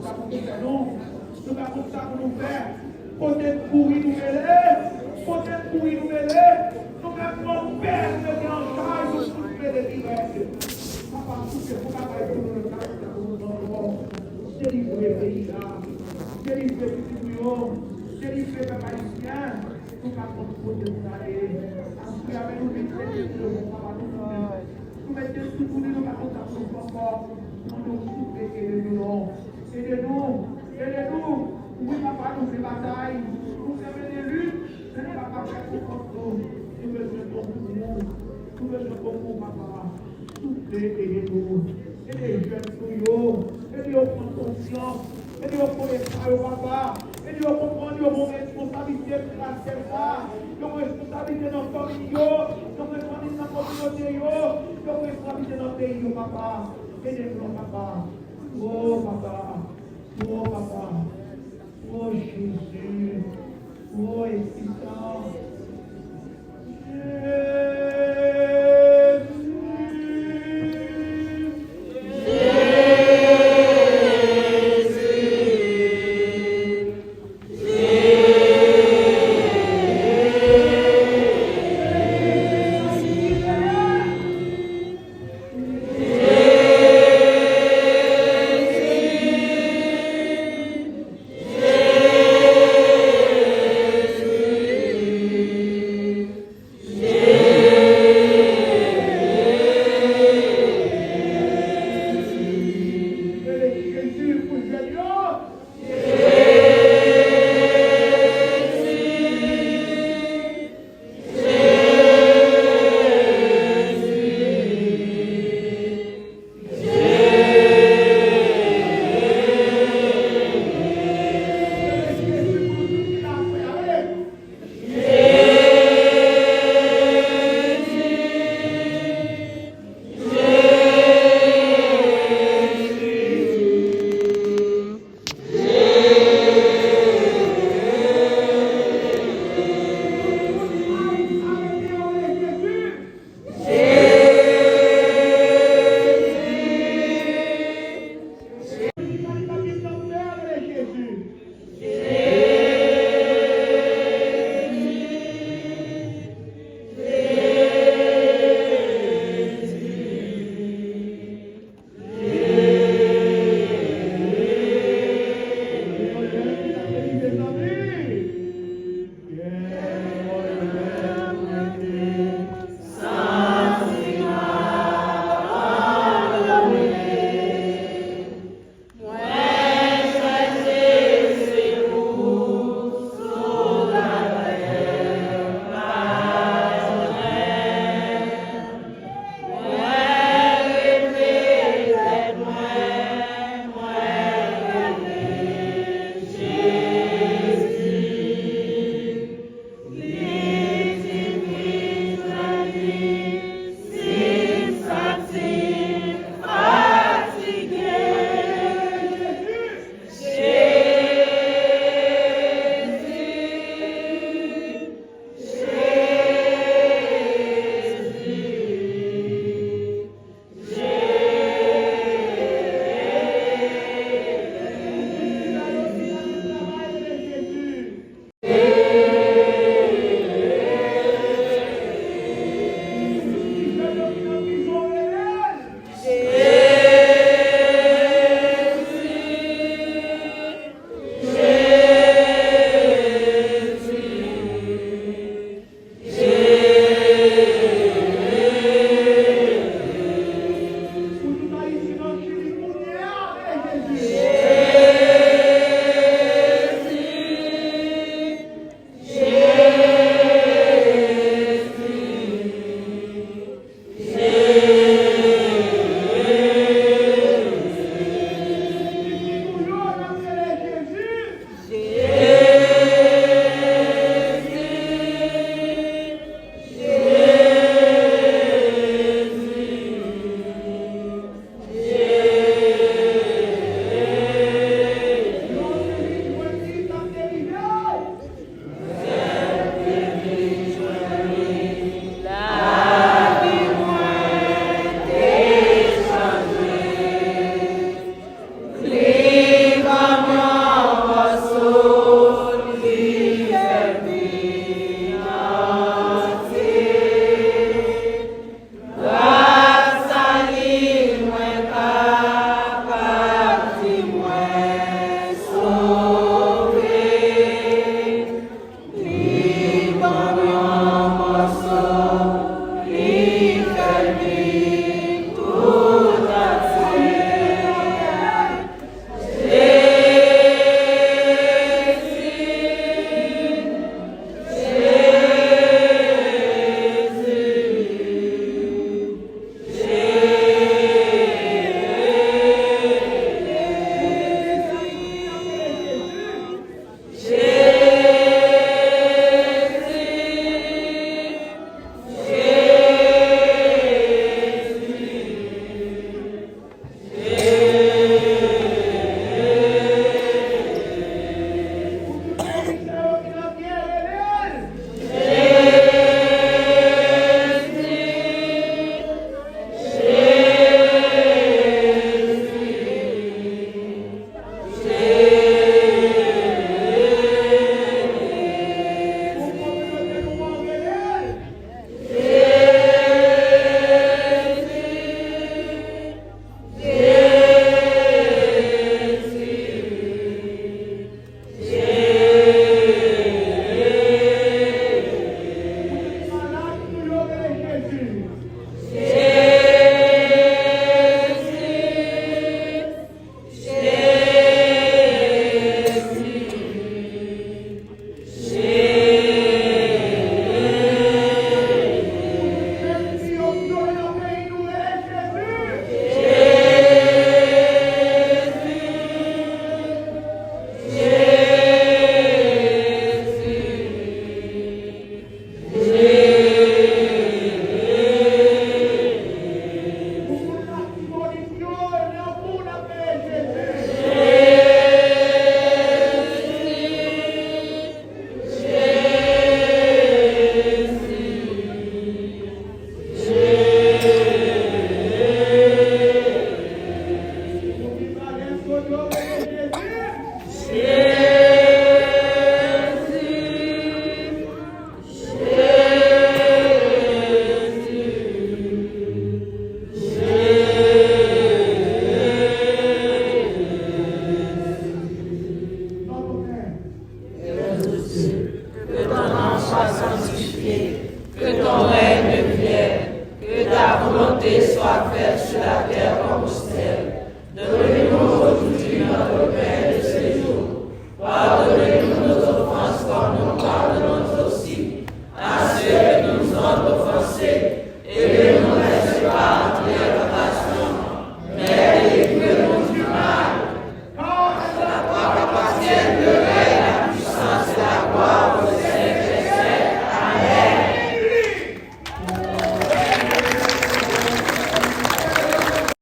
nous avons ça pour nous faire. Peut-être pourri nous mêler, peut-être pourri nous mêler, nous avons père de en charge de souffler des directs. Papa, souffle pour papa et pour le cas de nos enfants. Délivrer le pays là, délivrer le petit bouillon, délivrer le haïtien, nous avons protéger nous aller. Après, avec nous, nous mettons sous nous, nous avons ça pour nous encore, nous souffler et nous. Aidez-nous. Oui, papa, nous faisons bataille. Nous faisons des luttes. Mais nous ne pouvons pas faire contre nous. Nous besoin de nous. Nous besoin de vous, papa. Aidez-nous. Aidez les jeunes pour aidez-les à prendre conscience. Aidez-les à connaître papa. Aidez-les à comprendre vos responsabilités pour la terre. Vos responsabilités dans la famille. Vos responsabilités dans la communauté. Vos responsabilités dans le pays, papa. Aidez-nous, papa. Oh, papa. Oh, papa. Oh, Jésus.